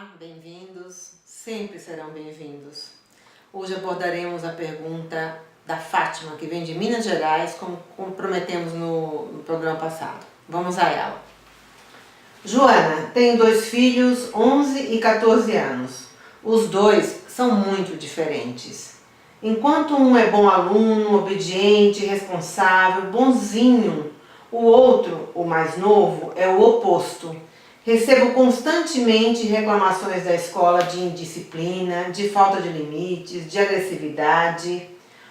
Olá, bem-vindos, sempre serão bem-vindos. Hoje abordaremos a pergunta da Fátima, que vem de Minas Gerais, como prometemos no programa passado. Vamos a ela. Joana, tenho 2 filhos, 11 e 14 anos. Os 2 são muito diferentes. Enquanto um é bom aluno, obediente, responsável, bonzinho, o outro, o mais novo, é o oposto. Recebo constantemente reclamações da escola de indisciplina, de falta de limites, de agressividade.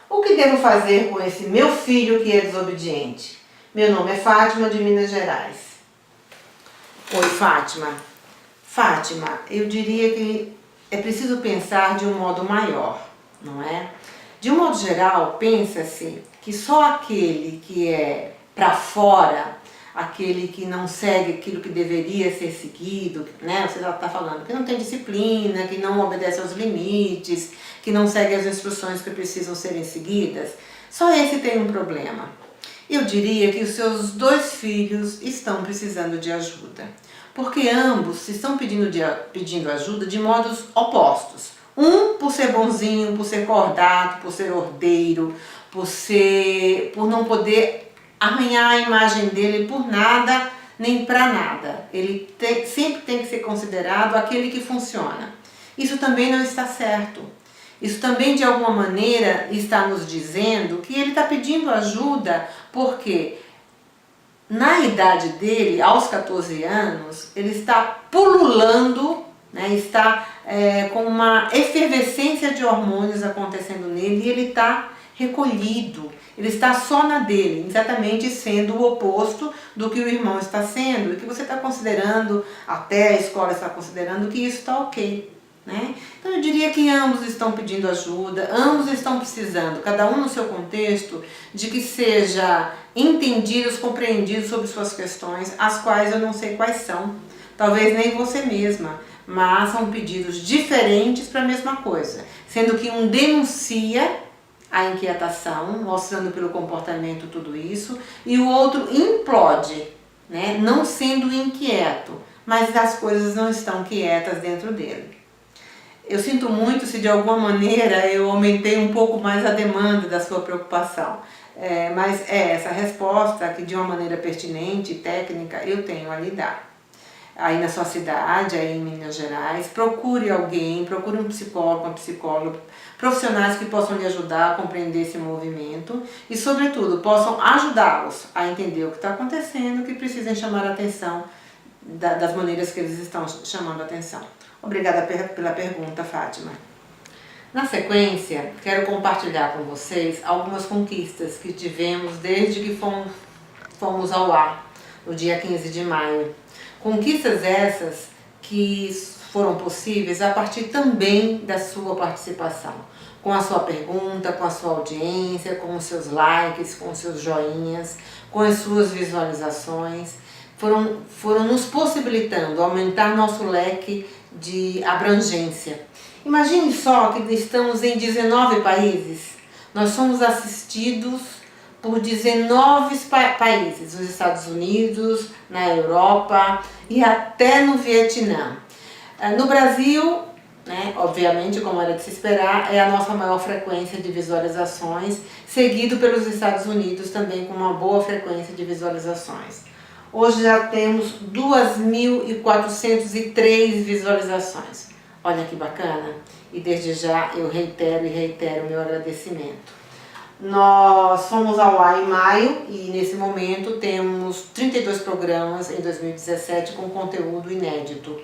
O que devo fazer com esse meu filho que é desobediente? Meu nome é Fátima, de Minas Gerais. Oi, Fátima. Fátima, eu diria que é preciso pensar de um modo maior, não é? De um modo geral, pensa-se que só aquele que é para fora, aquele que não segue aquilo que deveria ser seguido, né? Você já está falando que não tem disciplina, que não obedece aos limites, que não segue as instruções que precisam serem seguidas, só esse tem um problema. Eu diria que os seus 2 filhos estão precisando de ajuda, porque ambos estão pedindo ajuda de modos opostos. Um por ser bonzinho, por ser cordato, por ser ordeiro, por não poder arranhar a imagem dele por nada, nem para nada. Ele sempre tem que ser considerado aquele que funciona. Isso também não está certo. Isso também, de alguma maneira, está nos dizendo que ele está pedindo ajuda porque, na idade dele, aos 14 anos, ele está pululando, né, está com uma efervescência de hormônios acontecendo nele e ele está recolhido. Ele está só na dele, exatamente sendo o oposto do que o irmão está sendo e que você está considerando, até a escola está considerando que isso está ok, né? Então eu diria que ambos estão pedindo ajuda, ambos estão precisando, cada um no seu contexto, de que seja entendidos, compreendidos sobre suas questões, as quais eu não sei quais são, talvez nem você mesma, mas são pedidos diferentes para a mesma coisa, sendo que um denuncia a inquietação, mostrando pelo comportamento tudo isso, e o outro implode, né? Não sendo inquieto, mas as coisas não estão quietas dentro dele. Eu sinto muito se de alguma maneira eu aumentei um pouco mais a demanda da sua preocupação, mas é essa resposta que, de uma maneira pertinente e técnica, eu tenho a lhe dar. Aí na sua cidade, aí em Minas Gerais, procure alguém, procure um psicólogo, uma psicóloga, profissionais que possam lhe ajudar a compreender esse movimento e, sobretudo, possam ajudá-los a entender o que está acontecendo, que precisem chamar a atenção das maneiras que eles estão chamando a atenção. Obrigada pela pergunta, Fátima. Na sequência, quero compartilhar com vocês algumas conquistas que tivemos desde que fomos ao ar, no dia 15 de maio. Conquistas essas que foram possíveis a partir também da sua participação, com a sua pergunta, com a sua audiência, com os seus likes, com os seus joinhas, com as suas visualizações, foram nos possibilitando aumentar nosso leque de abrangência. Imagine só que estamos em 19 países, nós somos assistidos por 19 países, nos Estados Unidos, na Europa e até no Vietnã. No Brasil, né, obviamente, como era de se esperar, é a nossa maior frequência de visualizações, seguido pelos Estados Unidos também com uma boa frequência de visualizações. Hoje já temos 2.403 visualizações. Olha que bacana! E desde já eu reitero o meu agradecimento. Nós fomos ao ar em maio e nesse momento temos 32 programas em 2017 com conteúdo inédito.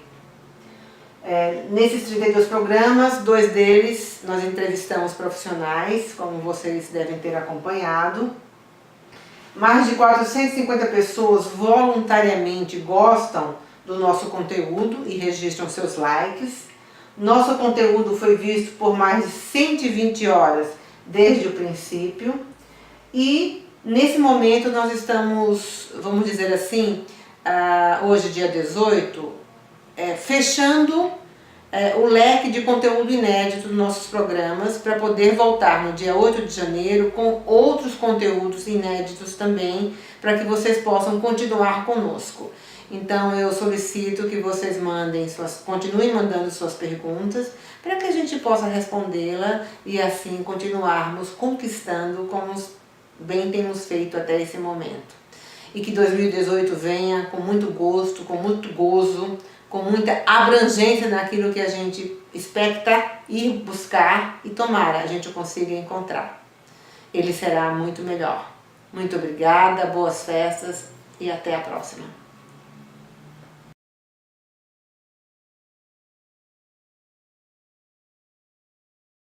Nesses 32 programas, 2 deles nós entrevistamos profissionais, como vocês devem ter acompanhado. Mais de 450 pessoas voluntariamente gostam do nosso conteúdo e registram seus likes. Nosso conteúdo foi visto por mais de 120 horas desde o princípio e nesse momento nós estamos, vamos dizer assim, hoje dia 18, fechando o leque de conteúdo inédito dos nossos programas para poder voltar no dia 8 de janeiro com outros conteúdos inéditos também, para que vocês possam continuar conosco. Então eu solicito que vocês continuem mandando suas perguntas para que a gente possa respondê-la e assim continuarmos conquistando como bem temos feito até esse momento. E que 2018 venha com muito gosto, com muito gozo, com muita abrangência naquilo que a gente expecta ir buscar e tomara a gente consiga encontrar. Ele será muito melhor. Muito obrigada, boas festas e até a próxima.